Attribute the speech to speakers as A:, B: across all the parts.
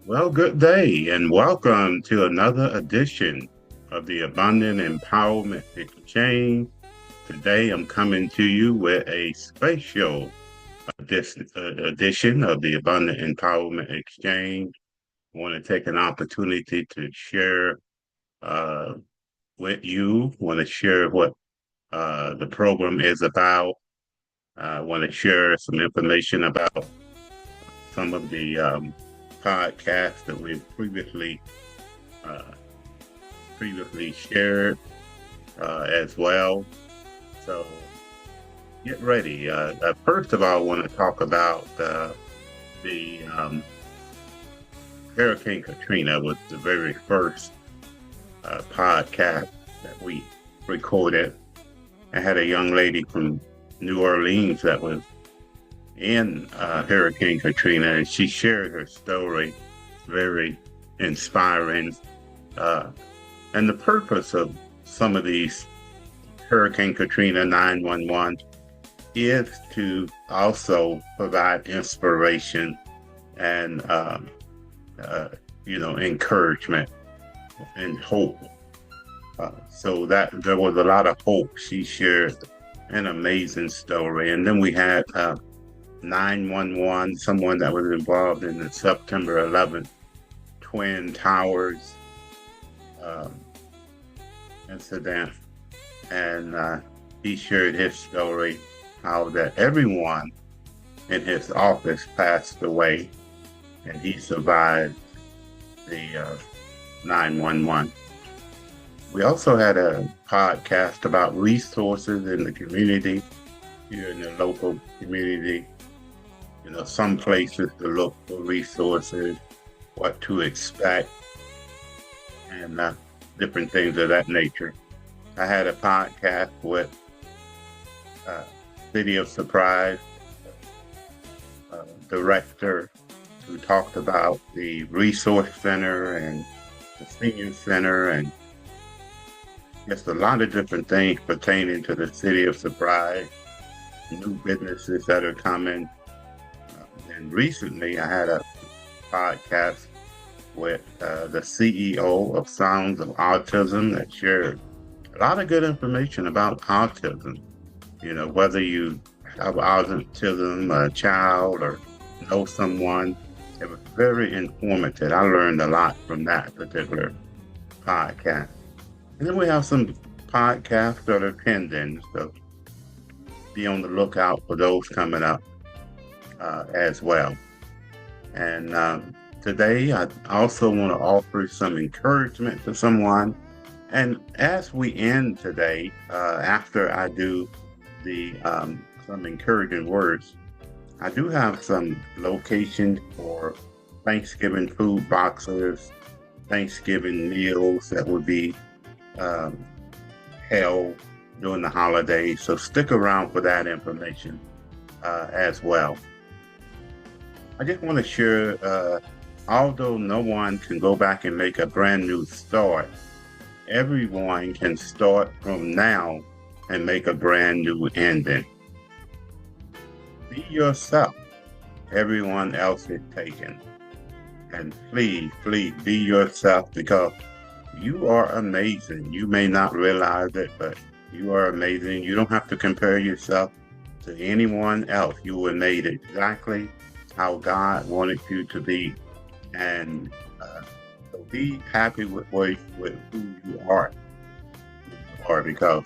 A: Well, good day and welcome to another edition of the Abundant Empowerment Exchange. Today I'm coming to you with a special edition of the Abundant Empowerment Exchange. I want to take an opportunity to share uh, with you, want to share what the program is about. I want to share some information about some of the podcasts that we've uh, previously shared as well. So get ready. First of all, I want to talk about the Hurricane Katrina was the very first podcast that we recorded. I had a young lady from New Orleans that was in Hurricane Katrina, and she shared her story, very inspiring. Uh, and the purpose of some of these Hurricane Katrina 911 is to also provide inspiration and encouragement and hope. So that there was a lot of hope. She shared an amazing story, and then we had 911, someone that was involved in the September 11th Twin Towers um, incident, and he shared his story how that everyone in his office passed away, and he survived the 911. We also had a podcast about resources in the community, here in the local community. You know, some places to look for resources, what to expect, and different things of that nature. I had a podcast with uh, City of Surprise director who talked about the resource center and the senior center and just a lot of different things pertaining to the City of Surprise, new businesses that are coming. And recently I had a podcast with the CEO of Sounds of Autism that shared a lot of good information about autism. You know, whether you have autism, a child, or know someone, it was very informative. I learned a lot from that particular podcast. And then we have some podcasts that are pending, so be on the lookout for those coming up as well. And today, I also want to offer some encouragement to someone. And as we end today, after I do the some encouraging words, I do have some locations for Thanksgiving food boxes, Thanksgiving meals that will be um, held during the holidays. So stick around for that information as well. I just want to share, although no one can go back and make a brand new start, everyone can start from now and make a brand new ending. Be yourself. Everyone else is taken. And please, please be yourself because you are amazing. You may not realize it, but you are amazing. You don't have to compare yourself to anyone else. You were made exactly how God wanted you to be. And so be happy with who you are, because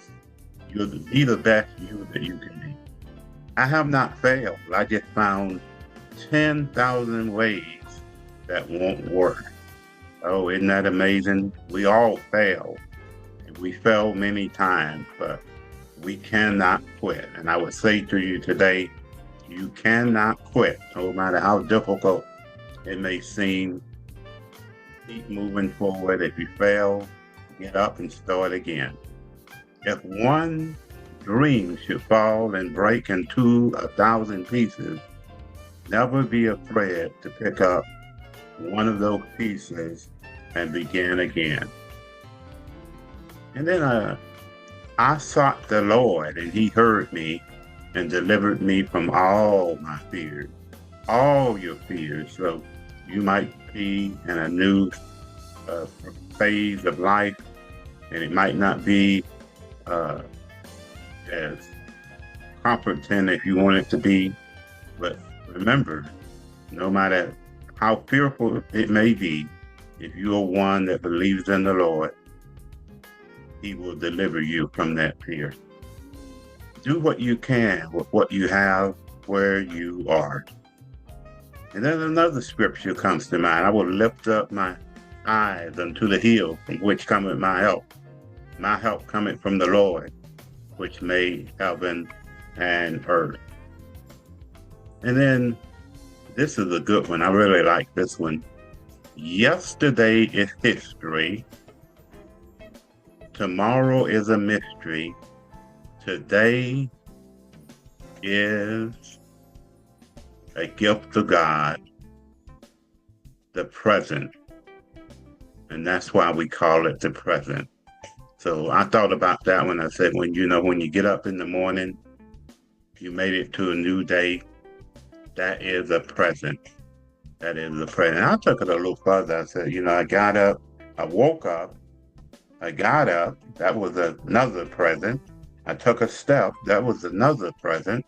A: be the best you that you can be. I have not failed. I just found 10,000 ways that won't work. Oh, isn't that amazing? We all fail. And we fail many times, but we cannot quit. And I would say to you today, you cannot quit, no matter how difficult it may seem. Keep moving forward. If you fail, get up and start again. If one dream should fall and break into 1,000 pieces, never be afraid to pick up one of those pieces and begin again. And then I sought the Lord, and He heard me and delivered me from all my fears, all your fears. So you might be in a new phase of life, and it might not be uh, as comforting if you want it to be. But remember, no matter how fearful it may be, if you are one that believes in the Lord, He will deliver you from that fear. Do what you can with what you have where you are. And then another scripture comes to mind. I will lift up my eyes unto the hill from which cometh my help. My help cometh from the Lord, which made heaven and earth. And then this is a good one. I really like this one. Yesterday is history. Tomorrow is a mystery. Today is a gift to God, the present. And that's why we call it the present. So I thought about that when I said, when you get up in the morning, you made it to a new day, that is a present. That is the present. I took it a little further. I said, I got up, I woke up, I got up, that was another present. I took a step, that was another present.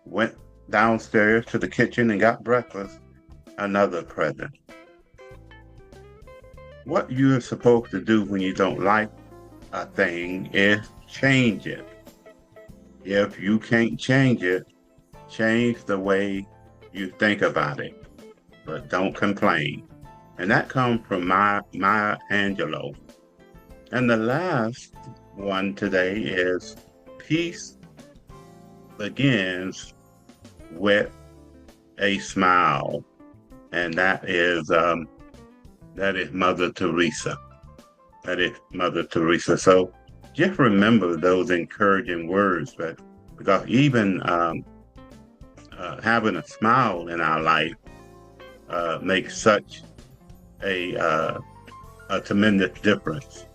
A: Went downstairs to the kitchen and got breakfast, another present. What you're supposed to do when you don't like a thing is change it. If you can't change it, change the way you think about it, but don't complain. And that comes from Maya Angelou. And the last one today is peace begins with a smile. And that is Mother Teresa. That is Mother Teresa. So just remember those encouraging words, but because even having a smile in our life makes such a tremendous difference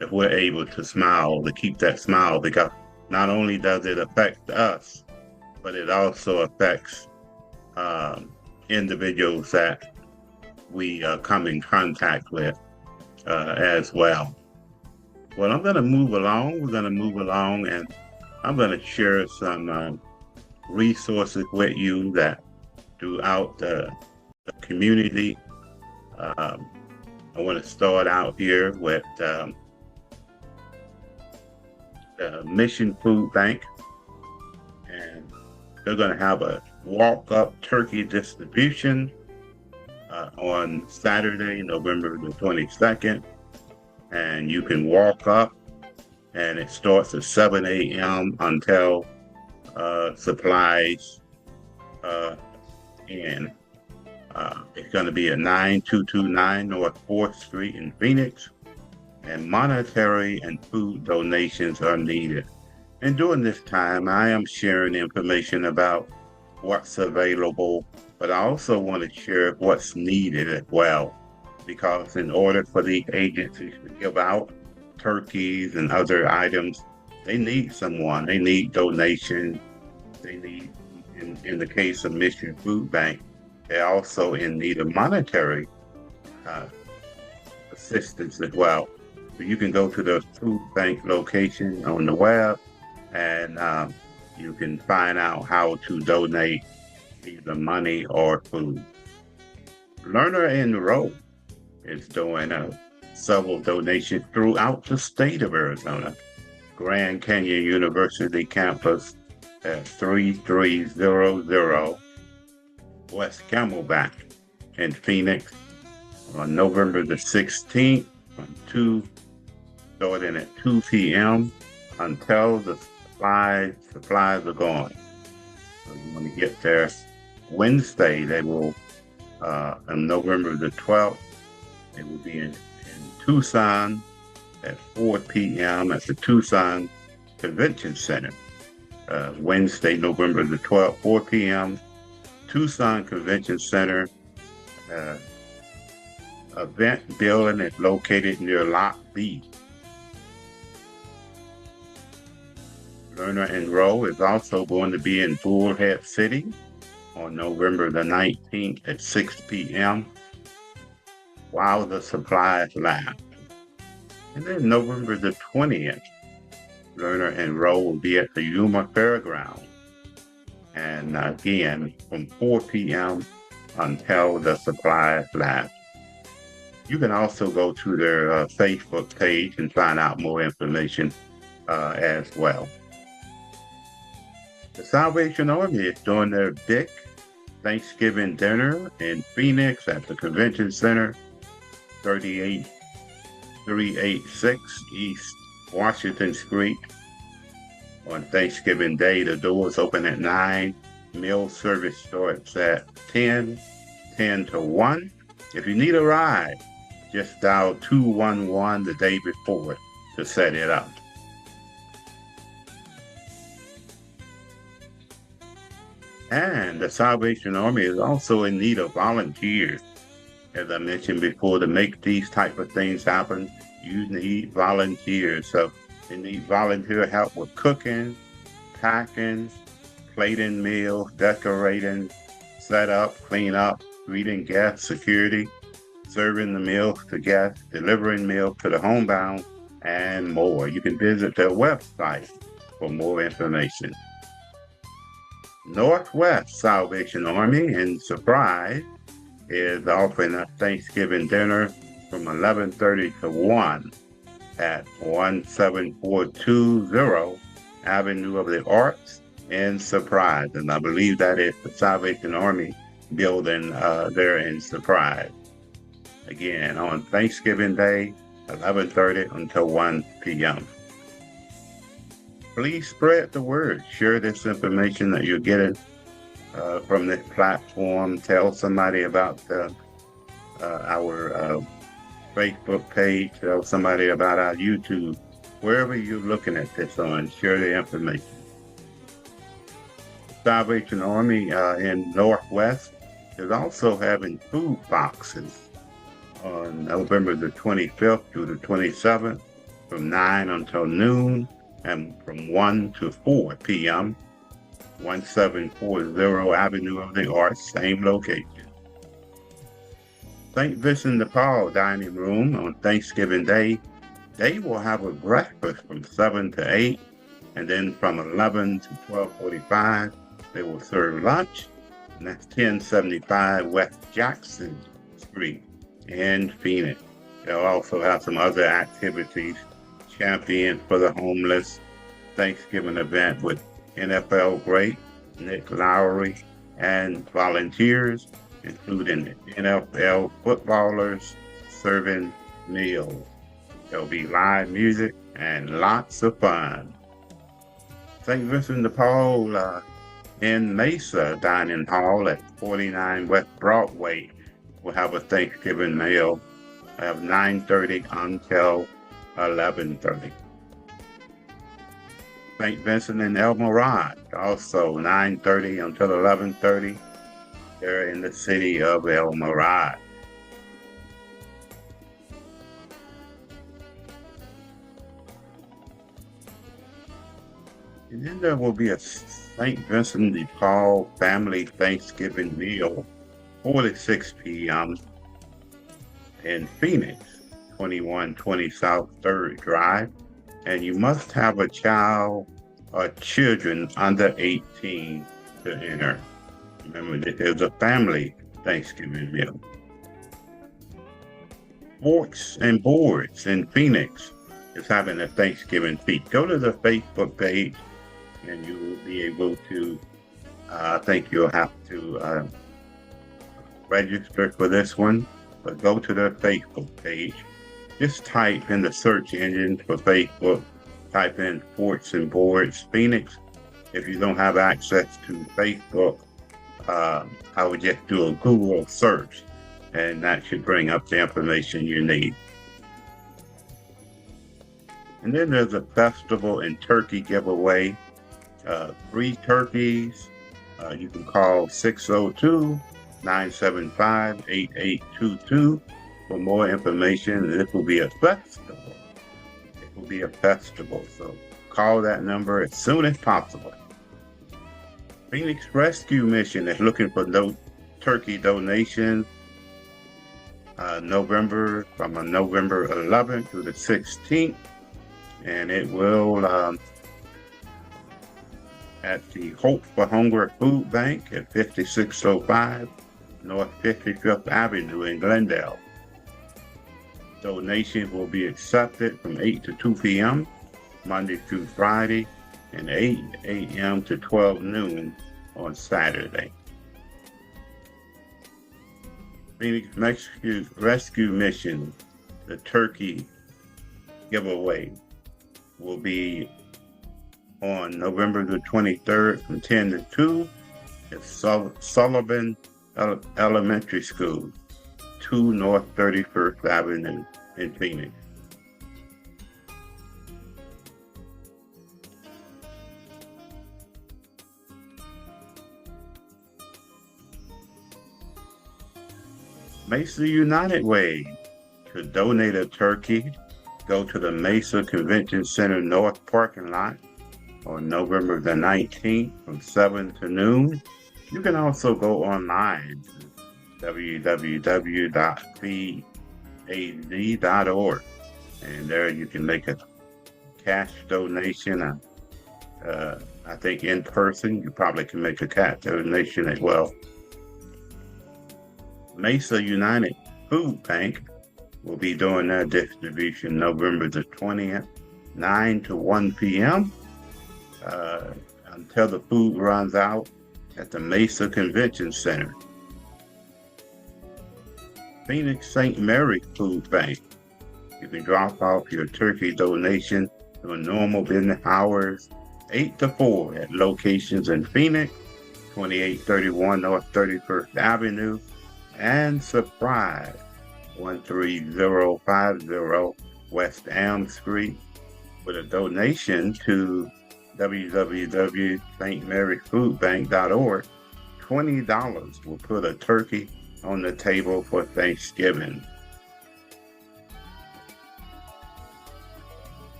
A: if we're able to smile, to keep that smile, because not only does it affect us, but it also affects individuals that we come in contact with as well. Well, I'm going to move along. We're going to move along, and I'm going to share some resources with you that throughout the community. I want to start out here with the Mission Food Bank, and they're going to have a walk-up turkey distribution on Saturday, November the 22nd, and you can walk up, and it starts at 7 a.m. until supplies end. It's going to be at 9229 North 4th Street in Phoenix, and monetary and food donations are needed. And during this time, I am sharing information about what's available, but I also want to share what's needed as well, because in order for the agencies to give out turkeys and other items, they need someone, they need donations, they need, in the case of Mission Food Bank, they're also in need of monetary assistance as well. So you can go to the food bank location on the web, and you can find out how to donate either money or food. Learner Enroll is doing several donations throughout the state of Arizona. Grand Canyon University campus at 3300 West Camelback in Phoenix on November the 16th starting at 2 p.m. until the supplies are gone. So you want to get there Wednesday. They will, on November the 12th, they will be in Tucson at 4 p.m. at the Tucson Convention Center. Wednesday, November the 12th, 4 p.m., Tucson Convention Center. Event building is located near Lot B. Learner Enroll is also going to be in Bullhead City on November the 19th at 6 p.m. while the supplies last. And then November the 20th, Learner Enroll will be at the Yuma Fairgrounds. And again, from 4 p.m. until the supplies last. You can also go to their Facebook page and find out more information as well. The Salvation Army is doing their big Thanksgiving dinner in Phoenix at the Convention Center, 38386 East Washington Street. On Thanksgiving Day, the doors open at 9. Meal service starts at 10 to 1. If you need a ride, just dial 211 the day before to set it up. And the Salvation Army is also in need of volunteers. As I mentioned before, to make these type of things happen, you need volunteers. So you need volunteer help with cooking, packing, plating meals, decorating, set up, clean up, greeting guests, security, serving the meals to guests, delivering meals to the homebound, and more. You can visit their website for more information. Northwest Salvation Army in Surprise is offering a Thanksgiving dinner from 11:30 to 1 at 17420 Avenue of the Arts in Surprise. And I believe that is the Salvation Army building there in Surprise. Again, on Thanksgiving Day, 11:30 until 1 p.m. Please spread the word. Share this information that you're getting from this platform. Tell somebody about our Facebook page. Tell somebody about our YouTube. Wherever you're looking at this on, share the information. Salvation Army in Northwest is also having food boxes on November the 25th through the 27th from 9 until noon and from 1 to 4 p.m. 1740 Avenue of the Arts, same location. St. Vincent de Paul Dining Room on Thanksgiving Day, they will have a breakfast from 7 to 8, and then from 11 to 12:45, they will serve lunch, and that's 1075 West Jackson Street in Phoenix. They'll also have some other activities, Champion for the Homeless Thanksgiving event with NFL great Nick Lowry and volunteers, including NFL footballers serving meals. There'll be live music and lots of fun. St. Vincent de Paul in Mesa Dining Hall at 49 West Broadway will have a Thanksgiving meal at 9:30 until 11:30. St. Vincent and El Mirage, also 9:30 until 11:30. They're in the city of El Mirage. And then there will be a St. Vincent de Paul family Thanksgiving meal, 6 p.m. in Phoenix, 2120 South 3rd Drive. And you must have a child or children under 18 to enter. Remember, this is a family Thanksgiving meal. Forks and Boards in Phoenix is having a Thanksgiving feast. Go to the Facebook page and you will be able to, I think you'll have to register for this one, but go to their Facebook page. Just type in the search engine for Facebook, type in Forks and Boards Phoenix. If you don't have access to Facebook, I would just do a Google search, and that should bring up the information you need. And then there's a festival and turkey giveaway. 3 turkeys. You can call 602-975-8822 for more information. This will be a festival. It will be a festival. So call that number as soon as possible. Phoenix Rescue Mission is looking for turkey donations from November 11th to the 16th, and it will at the Hope for Hunger Food Bank at 5605 North 55th Avenue in Glendale. Donations will be accepted from 8 to 2 p.m. Monday through Friday and 8 a.m. to 12 noon on Saturday. Phoenix Rescue Mission, the turkey giveaway, will be on November the 23rd from 10 to 2 at Sullivan Elementary School, 2 North 31st Avenue in Phoenix. Mesa United Way. To donate a turkey, go to the Mesa Convention Center North parking lot on November the 19th from 7 to noon. You can also go online to www.feedaz.org, and there you can make a cash donation. I think in person, you probably can make a cash donation as well. Mesa United Food Bank will be doing their distribution November the 20th, 9 to 1 p.m. Until the food runs out at the Mesa Convention Center. Phoenix St. Mary Food Bank. You can drop off your turkey donation during normal business hours, 8 to 4 at locations in Phoenix, 2831 North 31st Avenue, and Surprise, 13050 West Elm Street, with a donation to www.stmaryfoodbank.org. $20 will put a turkey on the table for Thanksgiving.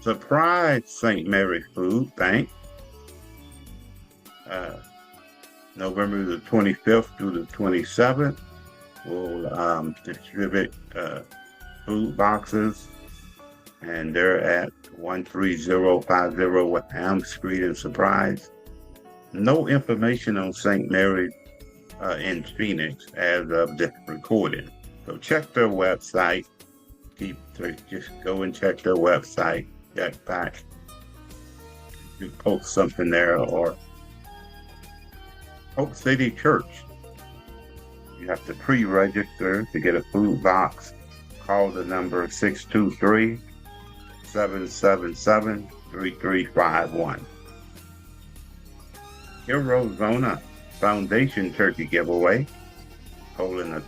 A: Surprise St. Mary Food Bank, November the 25th through the 27th, will distribute food boxes, and they're at 13050 West Elm Street in Surprise. No information on St. Mary in Phoenix as of this recording, so check their website. Just go and check their website. Check back. You post something there, or Hope City Church. You have to pre-register to get a food box. Call the number 623-777-3351. Arizona Foundation Turkey Giveaway, holding a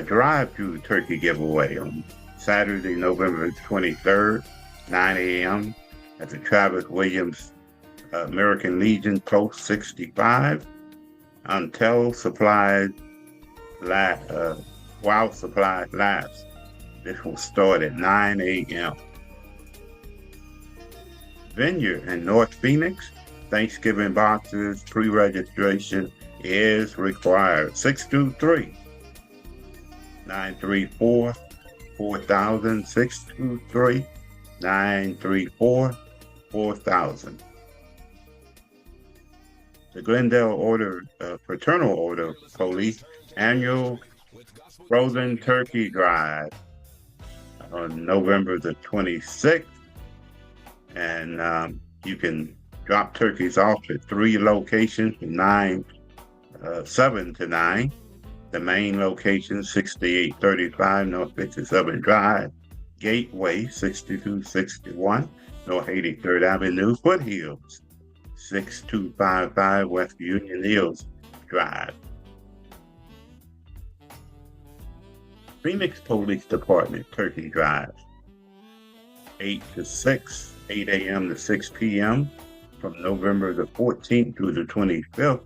A: drive-through turkey giveaway on Saturday, November 23rd, 9 a.m. at the Travis Williams American Legion Post 65 until while supplies last. This will start at 9 a.m. Vineyard in North Phoenix, Thanksgiving boxes pre-registration is required. 623-934-4000, 623-934-4000. The Glendale Fraternal Order Police annual frozen turkey drive on November the 26th, and you can drop turkeys off at 3 locations from 7 to 9. The main location, 6835 North 57th Drive, Gateway 6261 North 83rd Avenue, Foothills 6255 West Union Hills Drive. Phoenix Police Department Turkey Drive, 8 to 6, 8 a.m. to 6 p.m. from November the 14th through the 25th.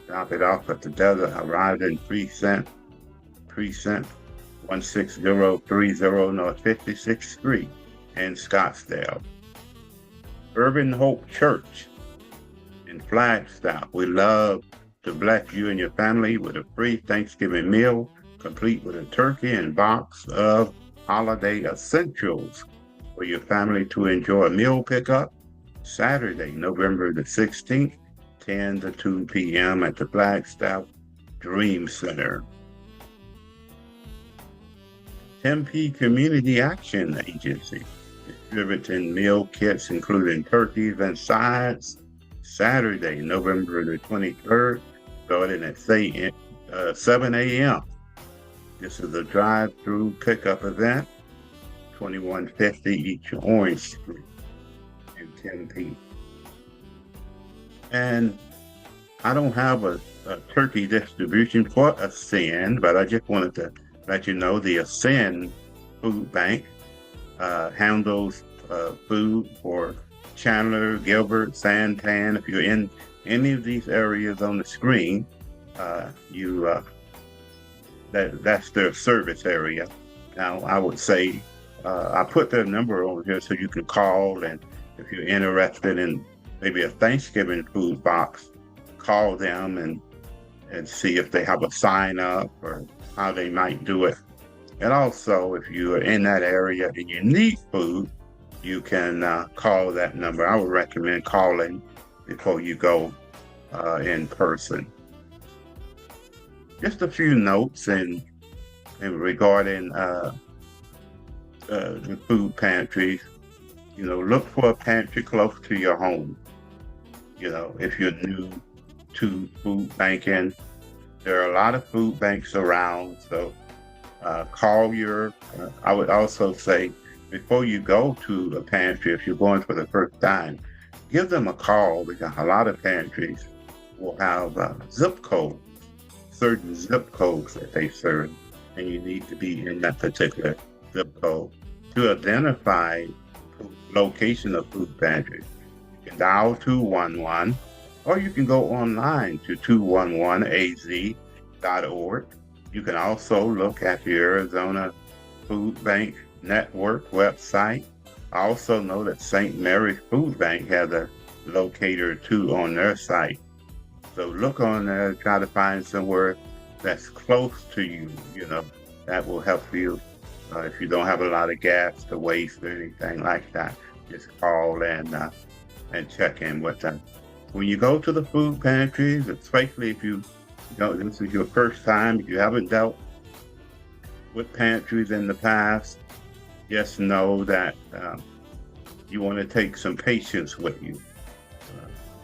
A: Drop it off at the Desert Horizon Precinct 16030 North 56th Street, in Scottsdale. Urban Hope Church in Flagstaff. We love to bless you and your family with a free Thanksgiving meal, complete with a turkey and box of holiday essentials for your family to enjoy. Meal pickup Saturday, November the 16th, 10 to 2 p.m. at the Flagstaff Dream Center. Tempe Community Action Agency distributing meal kits including turkeys and sides Saturday, November the 23rd, starting at 7 a.m. This is a drive-through pickup event, 2150 East Orange Street in Tempe. And I don't have a turkey distribution for Ascend, but I just wanted to let you know the Ascend Food Bank handles food for Chandler, Gilbert, Santan. If you're in any of these areas on the screen, that's their service area. Now, I would say I put their number over here so you can call, and if you're interested in maybe a Thanksgiving food box, call them and see if they have a sign up or how they might do it. And also, if you are in that area and you need food, you can call that number. I would recommend calling before you go in person. Just a few notes in regarding the food pantries. Look for a pantry close to your home. If you're new to food banking, there are a lot of food banks around, so call I would also say, before you go to a pantry, if you're going for the first time, give them a call, because a lot of pantries will have zip codes, certain zip codes that they serve, and you need to be in that particular zip code to identify the location of food pantries. You can dial 211, or you can go online to 211az.org. You can also look at the Arizona Food Bank Network website. I also know that St. Mary's Food Bank has a locator too on their site. So look on there, try to find somewhere that's close to you. That will help you if you don't have a lot of gas to waste or anything like that. Just call and check in with them. When you go to the food pantries, especially if this is your first time, if you haven't dealt with pantries in the past, just know that you want to take some patience with you.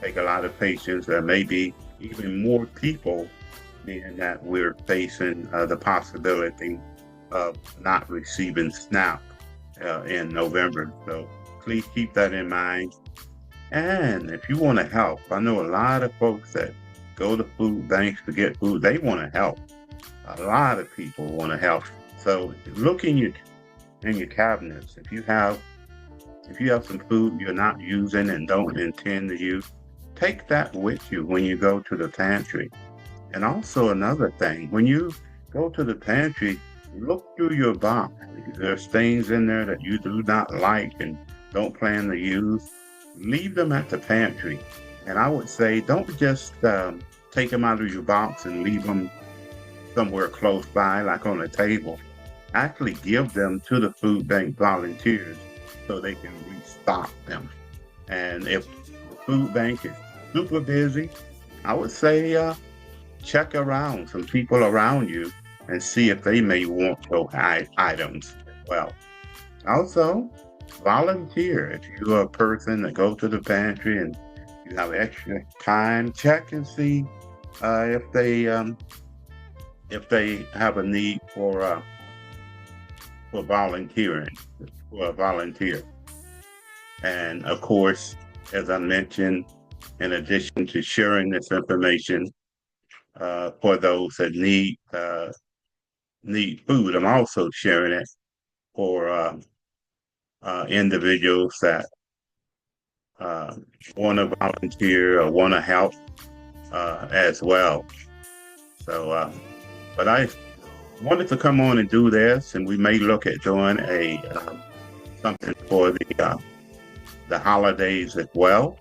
A: Take a lot of patience. There may be even more people, being that we're facing the possibility of not receiving SNAP in November. So please keep that in mind. And if you want to help, I know a lot of folks that go to food banks to get food. They want to help. A lot of people want to help. So look in your cabinets. If you have some food you're not using and don't intend to use, take that with you when you go to the pantry. And also another thing, when you go to the pantry, look through your box. If there's things in there that you do not like and don't plan to use, leave them at the pantry. And I would say, don't just take them out of your box and leave them somewhere close by, like on a table. Actually give them to the food bank volunteers so they can restock them. And if the food bank is super busy, I would say check around some people around you and see if they may want those items as well. Also, volunteer. If you're a person that goes to the pantry and you have extra time, check and see if they have a need for volunteering, for a volunteer. And of course, as I mentioned, in addition to sharing this information for those that need food, I'm also sharing it for individuals that want to volunteer or want to help as well. So, but I wanted to come on and do this, and we may look at doing a something for the holidays as well.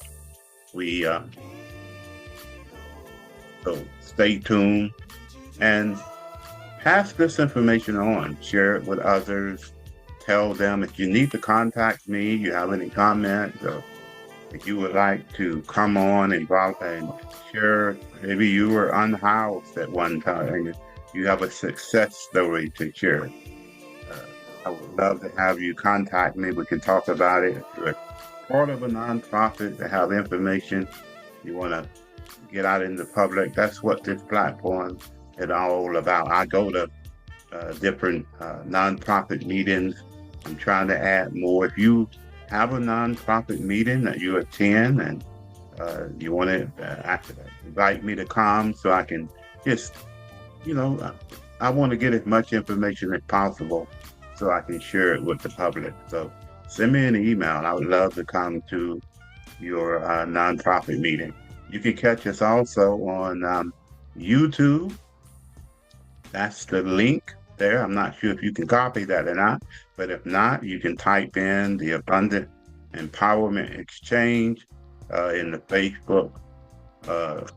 A: We So stay tuned and pass this information on. Share it with others. Tell them if you need to contact me, you have any comments, or if you would like to come on and share, maybe you were unhoused at one time and you have a success story to share. I would love to have you contact me. We can talk about it. If you're part of a nonprofit to have information you want to get out in the public, that's what this platform is all about. I go to different nonprofit meetings. I'm trying to add more. If you have a nonprofit meeting that you attend and you want to invite me to come so I can just, I want to get as much information as possible so I can share it with the public. So send me an email. I would love to come to your nonprofit meeting. You can catch us also on YouTube. That's the link there. I'm not sure if you can copy that or not, but if not, you can type in the Abundant Empowerment Exchange in the Facebook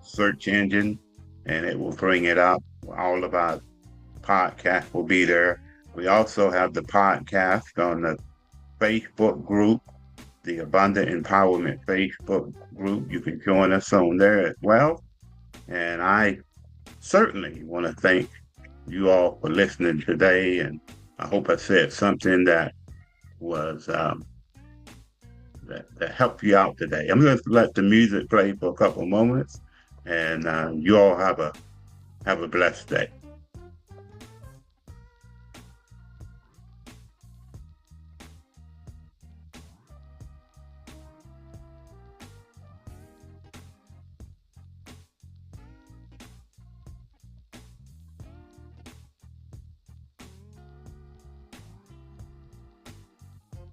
A: search engine, and it will bring it up. All of our podcasts will be there. We also have the podcast on the Facebook group, the Abundant Empowerment Facebook group. You can join us on there as well. And I certainly want to thank you all for listening today. And I hope I said something that was that helped you out today. I'm going to let the music play for a couple moments, and you all have a blessed day.